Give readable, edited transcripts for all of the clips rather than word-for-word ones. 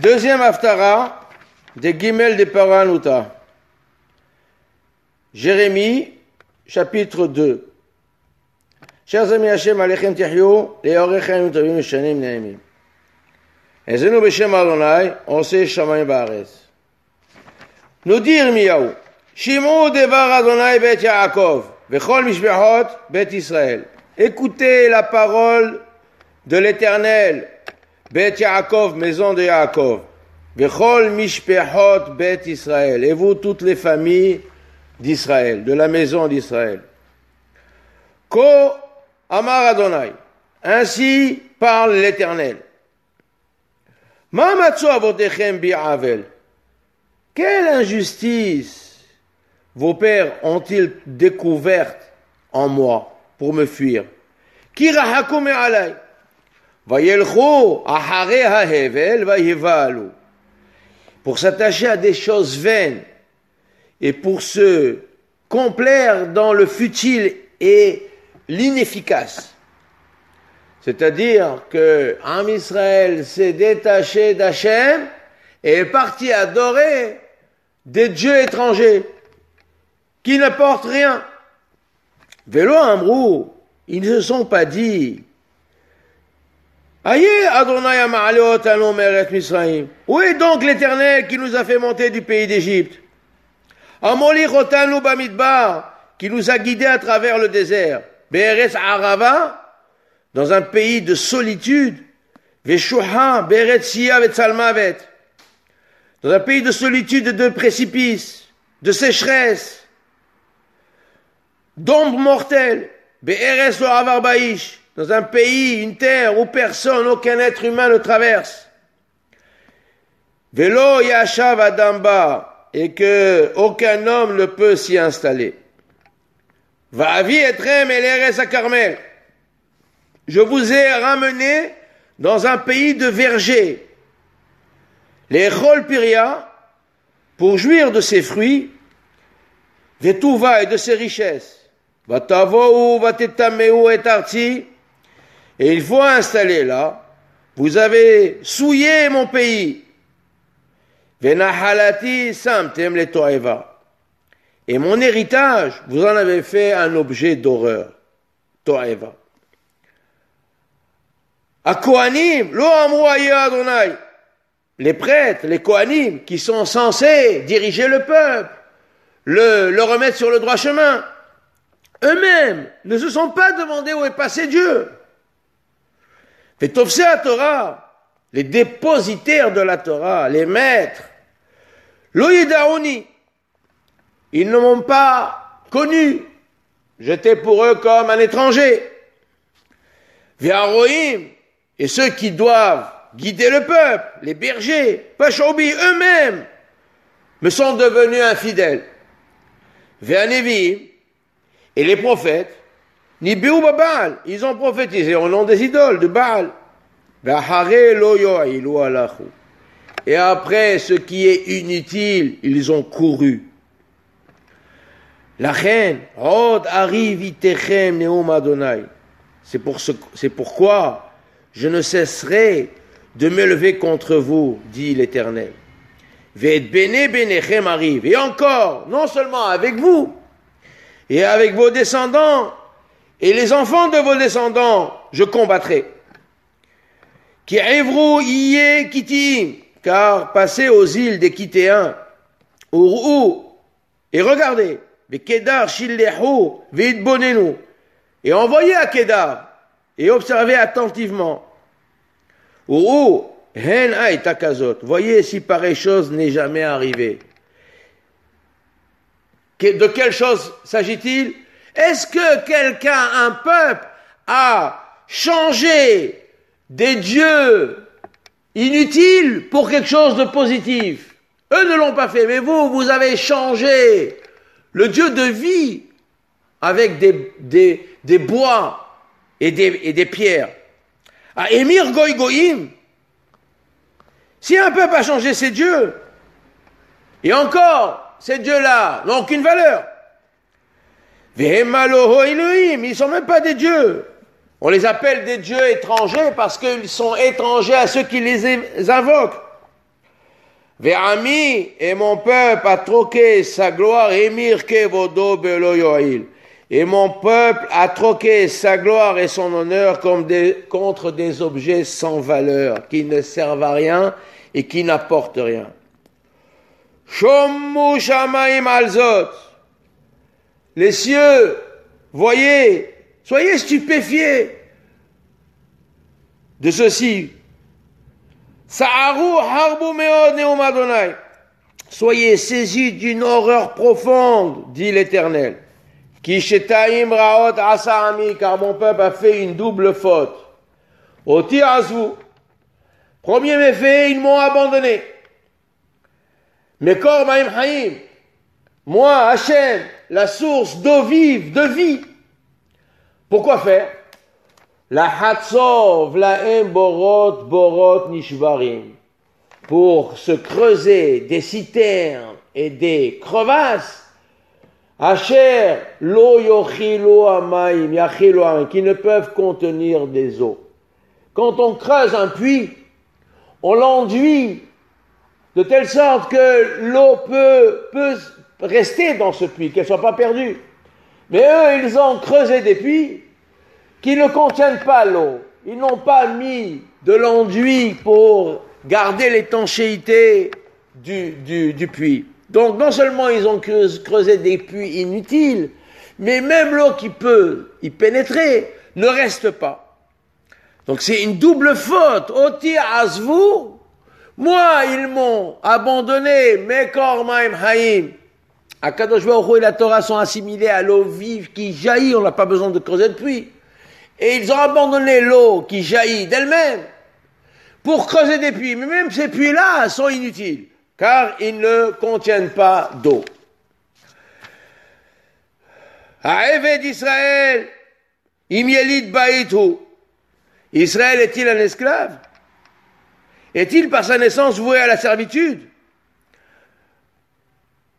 Deuxième Haftara des Gimel de Paranuta. Jérémie, chapitre 2. Chers amis Hashem, Alechem Tihyou, Leorechem Tovim Mishanim Ne'emim. Ezenu Beshem Adonai, Ose Shamayim Ba'aretz. Nous dit Yirmiyahu, Shim'u Devar Adonai Bet Yaakov, Vechol Mishbechot Bet Israël. Écoutez la parole de l'Éternel, Bet Yaakov, maison de Yaakov. Vechol Mishbechot Bet Israël. Et vous, toutes les familles d'Israël, de la maison d'Israël. Ko Amar Adonai. Ainsi parle l'Éternel. Ma matzu avotechem bi'avel. Quelle injustice vos pères ont-ils découverte en moi pour me fuir? Ki rahaku me'alai. Vayelchu ahare hahevel vayivalu. Pour s'attacher à des choses vaines et pour se complaire dans le futile et l'inefficace. C'est-à-dire que Am Israël s'est détaché d'Hachem et est parti adorer des dieux étrangers qui n'apportent rien. Velo Amrou, ils ne se sont pas dit Aïe Adonai Ama'aleot Alom Eret Misraïm. Où est donc l'Éternel qui nous a fait monter du pays d'Égypte? Amolich Otanu Bamidbar, qui nous a guidés à travers le désert. Be'eretz Arava, dans un pays de solitude. Veshuha, Be'eretz Sia Vetzalmavet, dans un pays de solitude et de précipices, de sécheresse, d'ombre mortelle. Be'eretz Lo'avar Ba'ish, dans un pays, une terre où personne, aucun être humain ne traverse. Velo Yashav Adamba, et que aucun homme ne peut s'y installer. Va'avi etrem el eres Carmel. Je vous ai ramené dans un pays de vergers. Les Chol Piria, pour jouir de ses fruits, Vetuva et de ses richesses. Vatavou, vatetameu et arti. Et il faut installer là. Vous avez souillé mon pays. Venahalati samtem le toeva. Et mon héritage, vous en avez fait un objet d'horreur. Toeva. A Kohanim, lo amru Adonai. Les prêtres, les Kohanim, qui sont censés diriger le peuple, le remettre sur le droit chemin, eux-mêmes ne se sont pas demandé où est passé Dieu. Vetovsei à Torah, les dépositaires de la Torah, les maîtres, lo yedaoni, ils ne m'ont pas connu. J'étais pour eux comme un étranger. Ve'aroim, et ceux qui doivent guider le peuple, les bergers, Pachobi, eux-mêmes, me sont devenus infidèles. Ve'anevi, et les prophètes, Nibiou Baal, ils ont prophétisé au nom des idoles de Baal. Ve'ahare lo yo'ilu alahu. Et après ce qui est inutile, ils ont couru. La reine, Od arrive itechem neum Adonai. C'est pourquoi je ne cesserai de m'élever contre vous, dit l'Éternel. Ve'et bene benechem arrive. Et encore, non seulement avec vous, et avec vos descendants, et les enfants de vos descendants, je combattrai. Ki evru iye kitim, car passez aux îles des Kitéens, Ur'u, et regardez, Kedar shillehu ve'itbonenu, et envoyez à Kedar, et observez attentivement. Ur'u hen hayta kazot, voyez si pareille chose n'est jamais arrivée. De quelle chose s'agit-il? Est-ce que quelqu'un, un peuple, a changé des dieux inutiles pour quelque chose de positif? Eux ne l'ont pas fait, mais vous avez changé le Dieu de vie avec des bois et des pierres. À Émir Goy Goyim, si un peuple a changé ses dieux, et encore, ces dieux-là n'ont aucune valeur. Vehemaloho Elohim, ils ne sont même pas des dieux. On les appelle des dieux étrangers parce qu'ils sont étrangers à ceux qui les invoquent. Ve'ami, et mon peuple a troqué sa gloire, Emir kevodo be'lo yo'il. Et mon peuple a troqué sa gloire et son honneur contre des objets sans valeur, qui ne servent à rien et qui n'apportent rien. Shommu shamayim alzot. Les cieux, voyez, soyez stupéfiés de ceci. Sa'aru harbu meod neum Adonai. Soyez saisis d'une horreur profonde, dit l'Éternel. Ki shetaim raot asa ami, car mon peuple a fait une double faute. Oti azvu. Premier méfait, ils m'ont abandonné. Mekor ma'im haim. Moi, Hachem, la source d'eau vive, de vie. Pourquoi faire? La hatzov, la borot nishvarim. Pour se creuser des citernes et des crevasses. Asher lo yochilo amayim, yachilo amayim, qui ne peuvent contenir des eaux. Quand on creuse un puits, on l'enduit de telle sorte que l'eau peut rester dans ce puits, qu'elle ne soit pas perdue. Mais eux, ils ont creusé des puits qui ne contiennent pas l'eau. Ils n'ont pas mis de l'enduit pour garder l'étanchéité du puits. Donc non seulement ils ont creusé des puits inutiles, mais même l'eau qui peut y pénétrer ne reste pas. Donc c'est une double faute. Oti azvu, moi ils m'ont abandonné, mekor ma'im haim. Akadosh Baruch Hu et la Torah sont assimilés à l'eau vive qui jaillit, on n'a pas besoin de creuser de puits. Et ils ont abandonné l'eau qui jaillit d'elle-même pour creuser des puits. Mais même ces puits-là sont inutiles, car ils ne contiennent pas d'eau. Ha'eved Israël, im yelid baïtu. Israël est-il un esclave? Est-il par sa naissance voué à la servitude?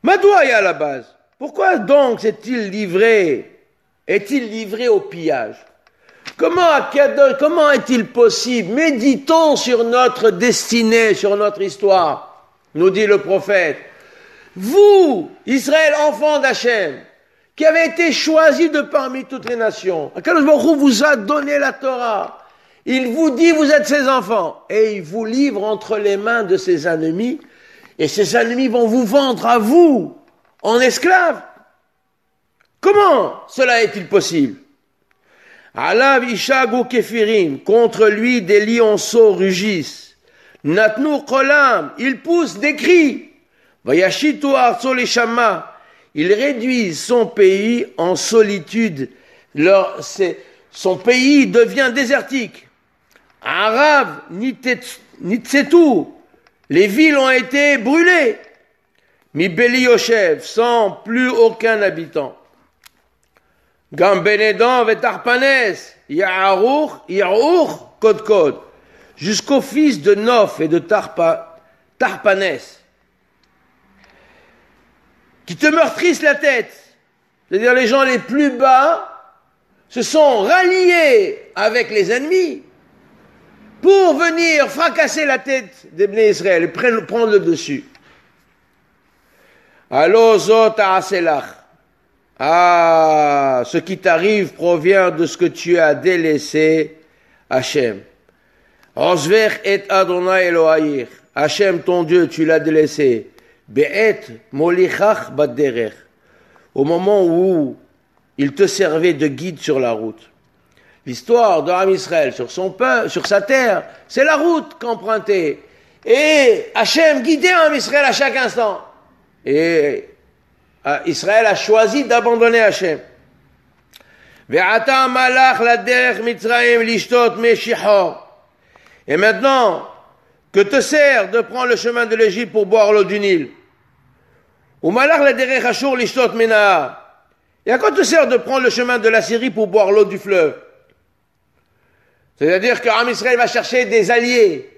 Madoua à la base. Pourquoi donc est-il livré au pillage? Comment est-il possible? Méditons sur notre destinée, sur notre histoire, nous dit le prophète. Vous, Israël, enfant d'Hachem, qui avez été choisi de parmi toutes les nations, Akadosh Baruch Hu vous a donné la Torah. Il vous dit, vous êtes ses enfants. Et il vous livre entre les mains de ses ennemis. Et ses ennemis vont vous vendre à vous en esclaves. Comment cela est-il possible? Alav ishagu kefirim, contre lui des lionceaux rugissent. Natnu kolam, ils poussent des cris. Vayashitu arzo leshama, ils réduisent son pays en solitude. Son pays devient désertique. Arav nitsetu, les villes ont été brûlées. Mi Beli Yoshev, sans plus aucun habitant. Gam Benedan vetarpanes, Ya'arour, Kod, jusqu'au fils de Nof et de Tarpanes, qui te meurtrissent la tête. C'est-à-dire les gens les plus bas se sont ralliés avec les ennemis pour venir fracasser la tête des Bnei Israël et prendre le dessus. Allo zot ha'aselach. Ah, ce qui t'arrive provient de ce que tu as délaissé, Hachem. Osver et Adonai Elohayir. Hachem, ton Dieu, tu l'as délaissé. Be'et molichach baderech. Au moment où il te servait de guide sur la route. L'histoire de Am Israël sur sa terre, c'est la route qu'empruntait. Et Hachem guidait Am Israël à chaque instant. Et Israël a choisi d'abandonner Hachem. Ve'ata malach la derech Mitzrayim lishtot meshihor. Et maintenant, que te sert de prendre le chemin de l'Égypte pour boire l'eau du Nil? Ou malach la derech Ashur lishtot menahar. Et à quoi te sert de prendre le chemin de la Syrie pour boire l'eau du fleuve? C'est-à-dire qu'Am Israël va chercher des alliés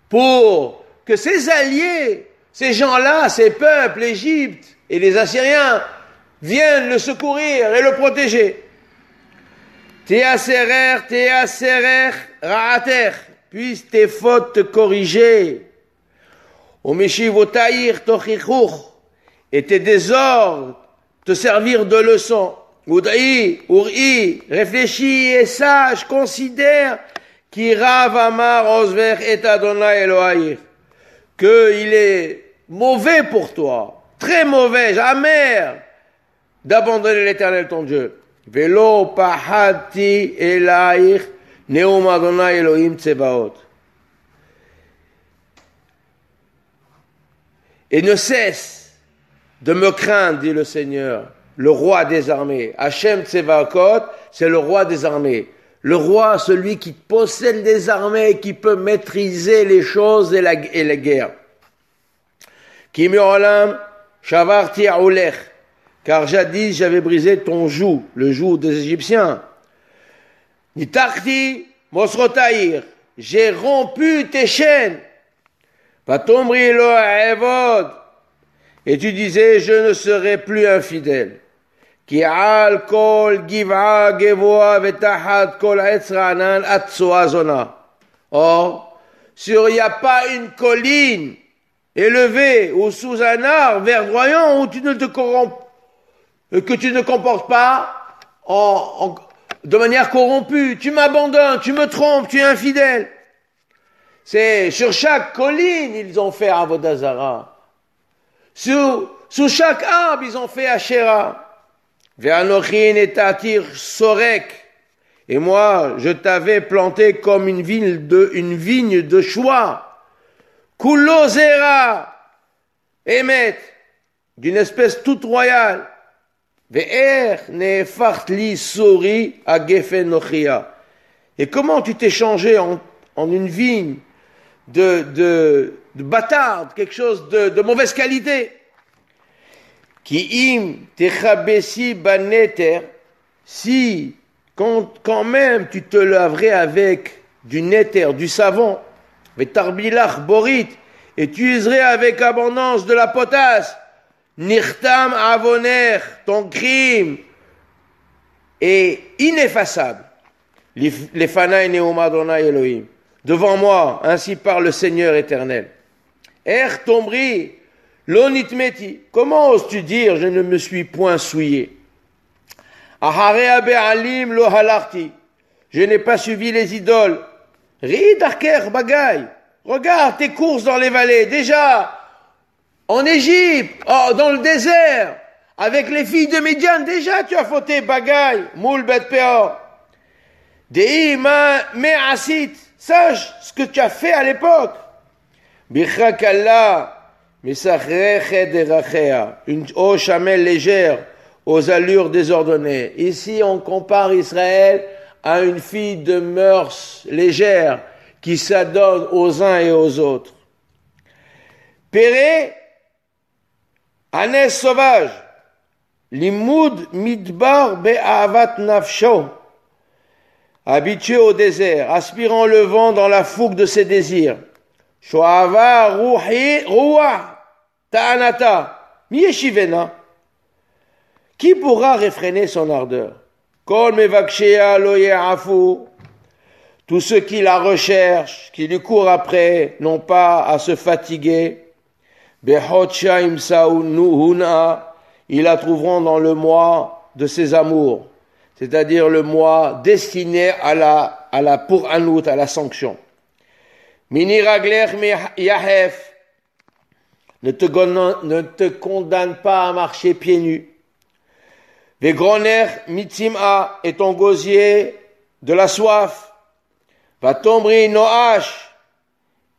pour que ces alliés, ces gens-là, ces peuples, l'Égypte et les Assyriens, viennent le secourir et le protéger. Teaserer, ra'ater, puissent tes fautes te corriger. et tes désordres te servir de leçon. Réfléchis et sache, considère qu'il est mauvais pour toi, très mauvais, amer, d'abandonner l'Éternel ton Dieu. Velo pahati elaich neum Adonai Elohim tsebaot. Et ne cesse de me craindre, dit le Seigneur, le roi des armées. Hachem Tsevaot, c'est le roi des armées. Le roi, celui qui possède des armées, qui peut maîtriser les choses et la guerre. Ki me'olam shavarti aulech, car jadis j'avais brisé ton joug, le joug des Égyptiens. Nitarti mosrotaïr, j'ai rompu tes chaînes. Vatomri lo evod, et tu disais, je ne serai plus infidèle. Ki al kol giv'a gevoa vetahat kol etzranan atsoazona. Or, il n'y a pas une colline élevée ou sous un arbre verdoyant où tu ne te que tu ne comportes pas de manière corrompue. Tu m'abandonnes, tu me trompes, tu es infidèle. C'est sur chaque colline, ils ont fait Avodah Zara. Sous chaque arbre, ils ont fait Asherah. Ve'anochi netatir sorek. Et moi, je t'avais planté comme une vigne de choix. Kulo zera. Emet. D'une espèce toute royale. Ve'er nefart li sori a gefen nochia. Et comment tu t'es changé en une vigne de bâtarde, quelque chose de mauvaise qualité. Ki im techabesi baneter, si quand même tu te laverais avec du néther, du savon, vetarbilach borit, et tu userais avec abondance de la potasse, nirtam avoner, ton crime est ineffaçable. Lefanaï neum Adonai Elohim. Devant moi, ainsi parle le Seigneur éternel. Er tombri, l'onitmeti. Comment oses-tu dire, je ne me suis point souillé? Aharea be'alim lo halarti. Je n'ai pas suivi les idoles. Ri darker bagay. Regarde tes courses dans les vallées. Déjà, en Égypte, dans le désert, avec les filles de Midian, déjà tu as fauté bagay. Moul bet peor. Dei me asit. Sache ce que tu as fait à l'époque. Bichakalla, misachrechet derachea, une eau chamelle légère aux allures désordonnées. Ici, on compare Israël à une fille de mœurs légères qui s'adonne aux uns et aux autres. Péré, ânesse sauvage, limud midbar be'avat nafsho. Habitué au désert, aspirant le vent dans la fougue de ses désirs. Shoava ruhi ruah ta'anata miyeshivena. Qui pourra réfréner son ardeur? Kol mevakshea lo ye'afu. Tous ceux qui la recherchent, qui lui courent après, n'ont pas à se fatiguer. Behotsha imsaunuhuna. Ils la trouveront dans le mois de ses amours. C'est-à-dire le mois destiné à la pour anout, à la sanction. Mini ragler yahef, ne te condamne pas à marcher pieds nus. Vegroner mitzim'a, et ton gosier de la soif. Va tombri noach,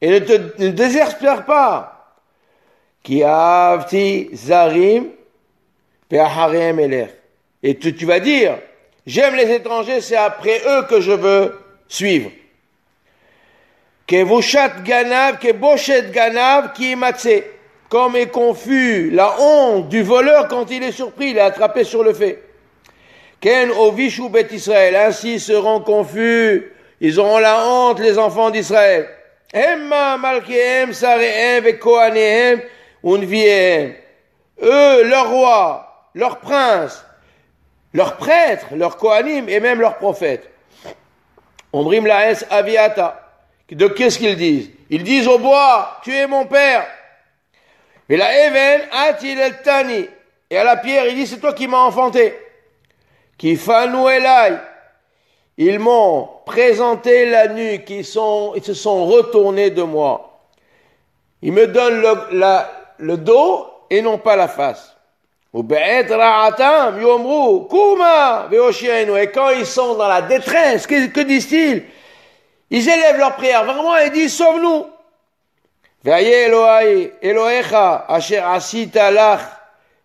et ne désespère pas. Ki avti zarim ve'acharem eler. Et tu vas dire, j'aime les étrangers, c'est après eux que je veux suivre. Kevushat ganav, keboshet ganav, ki imatse. Comme est confus la honte du voleur quand il est surpris, il est attrapé sur le fait. Ken ovishu bet Israël, ainsi seront confus, ils auront la honte, les enfants d'Israël. Emma malkehem sarehem vekohanehem unviehem. Eux, leur roi, leur prince, leurs prêtres, leurs kohanim et même leurs prophètes. Omrim laes aviata. De qu'est-ce qu'ils disent? Ils disent au bois, tu es mon père. Et la even atil el tani. Et à la pierre, il dit, c'est toi qui m'as enfanté. Qui fanu elai. Ils m'ont présenté la nuque, ils se sont retournés de moi. Ils me donnent le dos et non pas la face. Et quand ils sont dans la détresse, que disent-ils? Ils élèvent leur prière vers moi et disent, sauve-nous.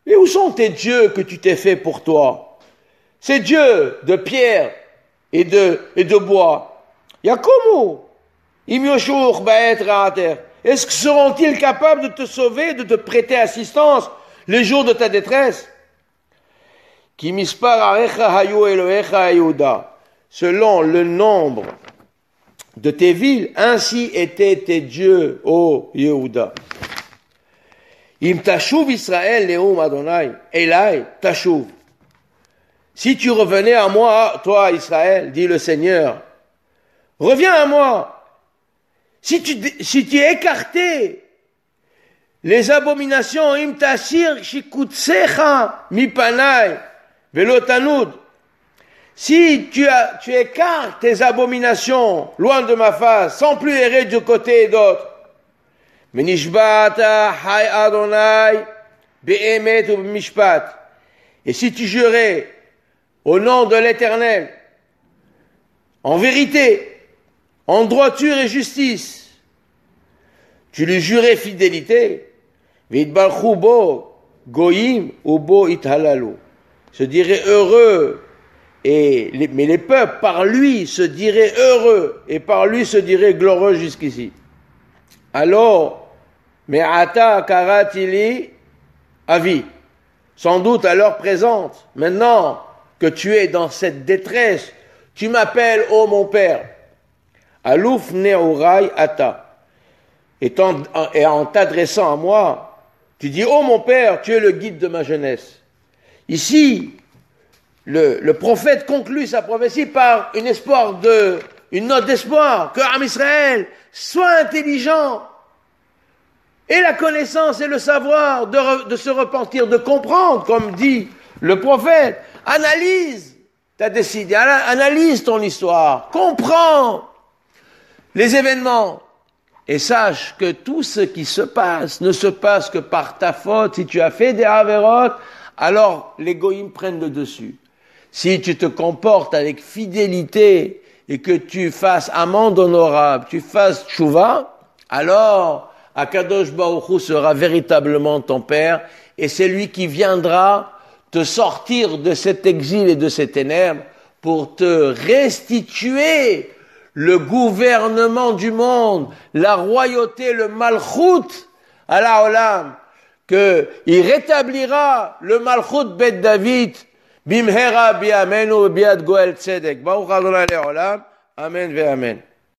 Mais où sont tes dieux que tu t'es fait pour toi? Ces dieux de pierre et de bois. Yakomu. Est-ce que seront-ils capables de te sauver, de te prêter assistance les jours de ta détresse? Selon le nombre de tes villes, ainsi étaient tes dieux, ô Yehuda. Im tashuv Israël neum Adonai, Elai tashuv. Si tu revenais à moi, toi Israël, dit le Seigneur, reviens à moi. Si tu écartais les abominations, im tashir shikutsecha mipanai velotanud. Si tu écartes tes abominations loin de ma face, sans plus errer de côté et d'autre. Menishbata hay Adonai be'emet ou mishpat. Et si tu jurais au nom de l'Éternel, en vérité, en droiture et justice, tu lui jurais fidélité, v'itbalchu bo goyim ou bo ithalalu, se dirait heureux, mais les peuples par lui se diraient heureux, et par lui se diraient glorieux jusqu'ici. Alors, me'ata karatili avi, sans doute à l'heure présente, maintenant que tu es dans cette détresse, tu m'appelles, ô mon père. Alouf ne'urai ata. Et en t'adressant à moi, tu dis, ô mon père, tu es le guide de ma jeunesse. Ici, le prophète conclut sa prophétie par une note d'espoir, que Am Israël soit intelligent, et la connaissance et le savoir de se repentir, de comprendre, comme dit le prophète. Analyse ta décision, analyse ton histoire, comprends les événements et sache que tout ce qui se passe ne se passe que par ta faute. Si tu as fait des avérotes, alors les goïms prennent le dessus. Si tu te comportes avec fidélité et que tu fasses amende honorable, tu fasses tchouva, alors Akadosh Baruch Hu sera véritablement ton père et c'est lui qui viendra te sortir de cet exil et de ces ténèbres pour te restituer le gouvernement du monde, la royauté, le malchut à la olam, que il rétablira le malchut bet David bimhera bi'amenu bi'ad goel tzedek. Baruch Adonai le'olam. Amen ve'amen.